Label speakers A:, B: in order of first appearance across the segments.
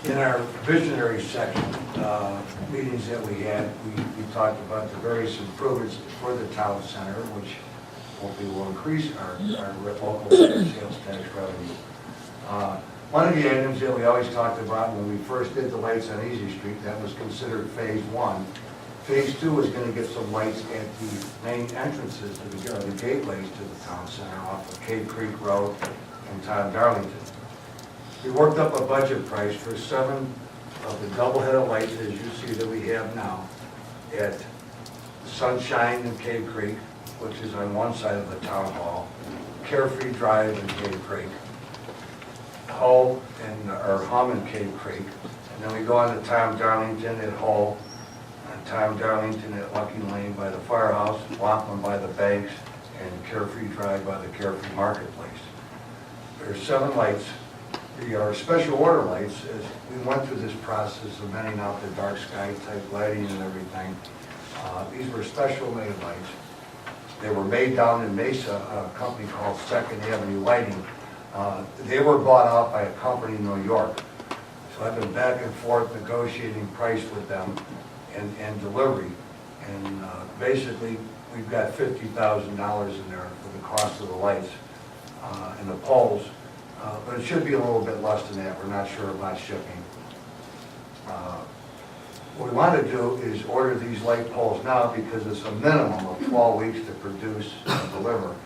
A: In our visionary section, meetings that we had, we talked about the various improvements for the town center, which hopefully will increase our local sales tax revenue. One of the items that we always talked about when we first did the lights on Easy Street, that was considered phase one. Phase two is going to get some lights at the main entrances to the gateways to the town center off of Cave Creek Road and Todd Darlington. We worked up a budget price for 7 of the double-headed lights, as you see that we have now, at Sunshine and Cave Creek, which is on one side of the town hall, Carefree Drive and Cave Creek, Hull and or Hum and Cave Creek, and then we go on to Tom Darlington at Hull, and Tom Darlington at Lucky Lane by the firehouse, Wampum by the banks, and Carefree Drive by the Carefree Marketplace. There's 7 lights. Our special order lights, as we went through this process of vetting out the dark sky type lighting and everything, these were special made lights. They were made down in Mesa, a company called Second Avenue Lighting. They were bought out by a company in New York. So I've been back and forth negotiating price with them and delivery. And basically, we've got $50,000 in there for the cost of the lights and the poles. But it should be a little bit less than that. We're not sure about shipping. What we want to do is order these light poles now because it's a minimum of 12 weeks to produce and deliver.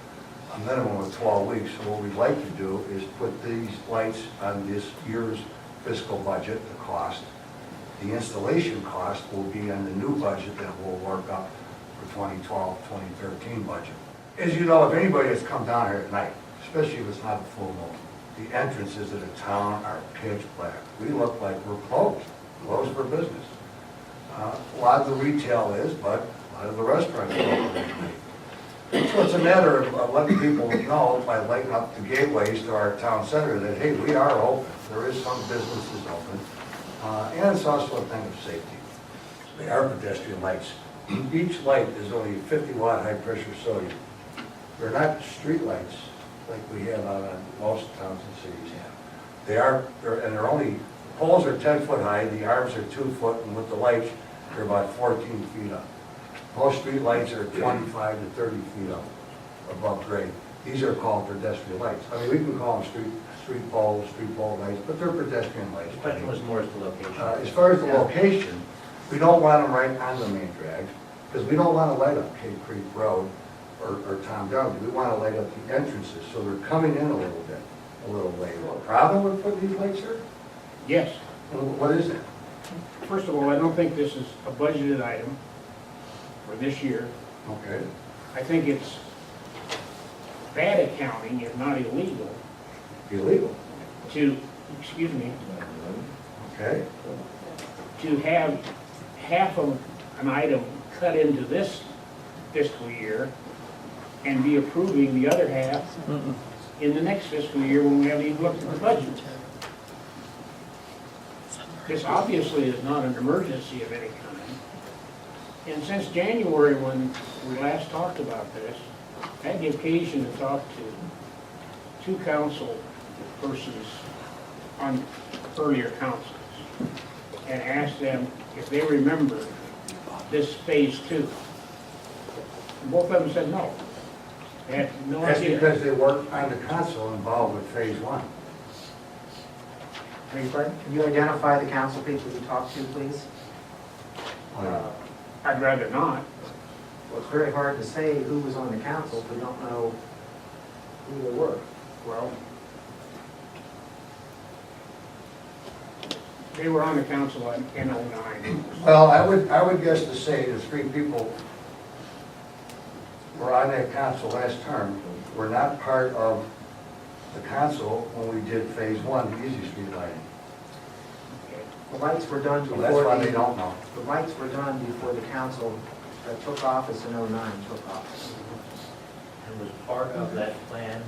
A: A minimum of 12 weeks. So what we'd like to do is put these lights on this year's fiscal budget, the cost. The installation cost will be on the new budget that we'll work up for 2012, 2013 budget. As you know, if anybody has come down here at night, especially if it's not a full moon, the entrances of the town are pitch black. We look like we're closed for business. A lot of the retail is, but a lot of the restaurants are open at night. So it's a matter of letting people know by lighting up the gateways to our town center that, hey, we are open. There is some businesses open. And it's also a thing of safety. They are pedestrian lights. Each light is only 50-watt high-pressure sodium. They're not street lights like we have out on most towns and cities have. They're only, poles are 10 foot high, the arms are 2 foot, and with the lights, they're about 14 feet up. Most street lights are 25 to 30 feet up above grade. These are called pedestrian lights. I mean, we can call them street pole lights, but they're pedestrian lights.
B: The question was more as the location.
A: As far as the location, we don't want them right on the main drag, because we don't want to light up Cave Creek Road or Tom Darlington. We want to light up the entrances, so they're coming in a little later. Problem with putting these lights here?
C: Yes.
A: What is it?
C: First of all, I don't think this is a budgeted item for this year.
A: Okay.
C: I think it's bad accounting, if not illegal,
A: Illegal.
C: to have half of an item cut into this fiscal year and be approving the other half in the next fiscal year when we haven't even looked at the budget. This obviously is not an emergency of any kind. And since January, when we last talked about this, I had the occasion to talk to 2 council persons on earlier councils and asked them if they remember this phase 2. And both of them said no. They had no
A: That's
C: idea.
A: because they weren't on the council involved with phase 1.
C: Beg your pardon?
D: Can you identify the council people you talked to, please?
C: I'd rather not.
D: Well, it's very hard to say who was on the council if we don't know who they were.
C: Well, they were on the council in 2009.
A: Well, I would guess to say the 3 people were on that council last term were not part of the council when we did phase 1, the Easy Street lighting.
D: The lights were done
A: So
D: before
A: that's why they don't know.
D: the lights were done before the council that took office in 2009 took office.
B: And was part of that plan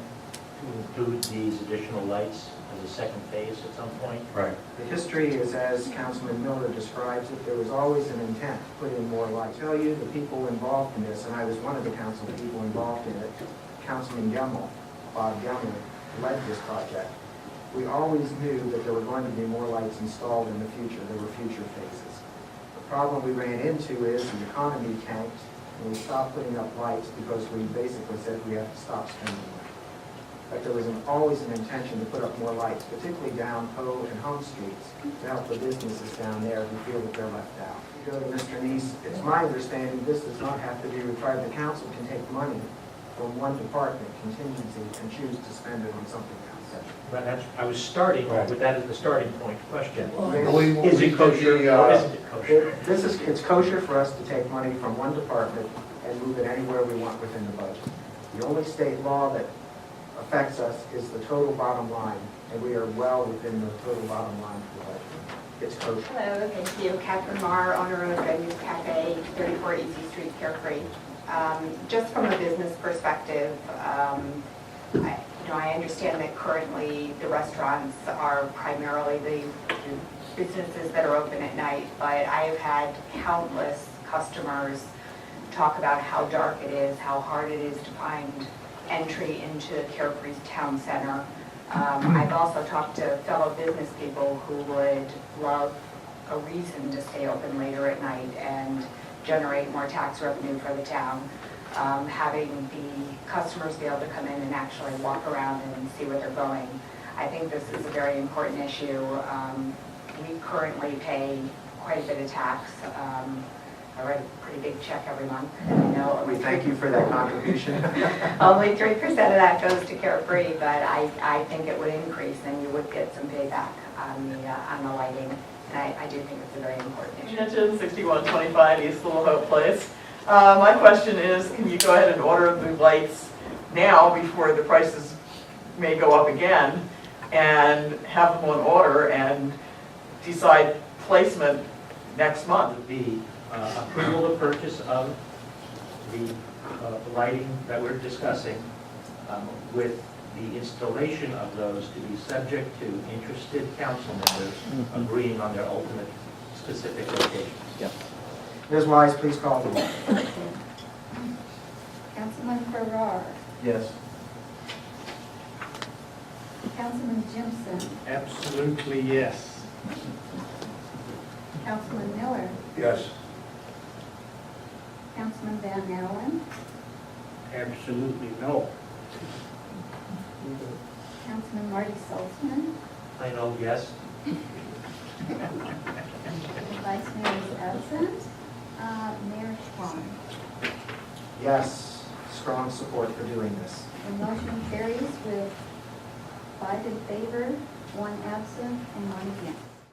B: to include these additional lights as a second phase at some point?
A: Right.
D: The history is, as Councilman Miller describes it, there was always an intent to put in more lights. I tell you, the people involved in this, and I was one of the council people involved in it, Councilman Gemmel, Bob Gemmel, led this project. We always knew that there were going to be more lights installed in the future. There were future phases. The problem we ran into is the economy tanked, and we stopped putting up lights because we basically said we have to stop spending money. But there was always an intention to put up more lights, particularly down Poe and Home Streets, to help the businesses down there who feel that they're left out. You go to Mr. Neese, it's my understanding this does not have to be required. The council can take money from one department, contingency, and choose to spend it on something else.
B: But that's, I was starting with that as the starting point question.
D: Is
B: Is it kosher or isn't it kosher?
D: It's kosher for us to take money from one department and move it anywhere we want within the budget. The only state law that affects us is the total bottom line, and we are well within the total bottom line for the budget. It's kosher.
E: Hello, thank you. Catherine Marr, owner of Venues Cafe, 34 Easy Street, Carefree. Just from a business perspective, I understand that currently the restaurants are primarily the businesses that are open at night, but I have had countless customers talk about how dark it is, how hard it is to find entry into Carefree's town center. I've also talked to fellow business people who would love a reason to stay open later at night and generate more tax revenue for the town. Having the customers be able to come in and actually walk around and see where they're going. I think this is a very important issue. We currently pay quite a bit of tax. I write a pretty big check every month, and I know
D: We thank you for that contribution.
E: only 3% of that goes to Carefree, but I think it would increase, and you would get some payback on the lighting. And I do think it's a very important
F: You
E: issue.
F: mentioned 6125 East Little Hope Place. My question is, can you go ahead and order the lights now before the prices may go up again, and have them on order and decide placement next month?
B: The approval of purchase of the lighting that we're discussing, with the installation of those to be subject to interested council members agreeing on their ultimate specific locations.
D: Ms. Wise, please call the roll.
G: Councilman Farrar,
D: Yes.
G: Councilman Jimson,
C: Absolutely yes.
G: Councilman Miller,
A: Yes.
G: Councilman Van Allen,
C: Absolutely no.
G: Councilman Marty Saltzman,
B: Plain old yes?
G: the Vice Mayor is absent. Mayor Schwan.
D: Yes, strong support for doing this.
G: The motion carries with 5 in favor, 1 absent, and 1 against.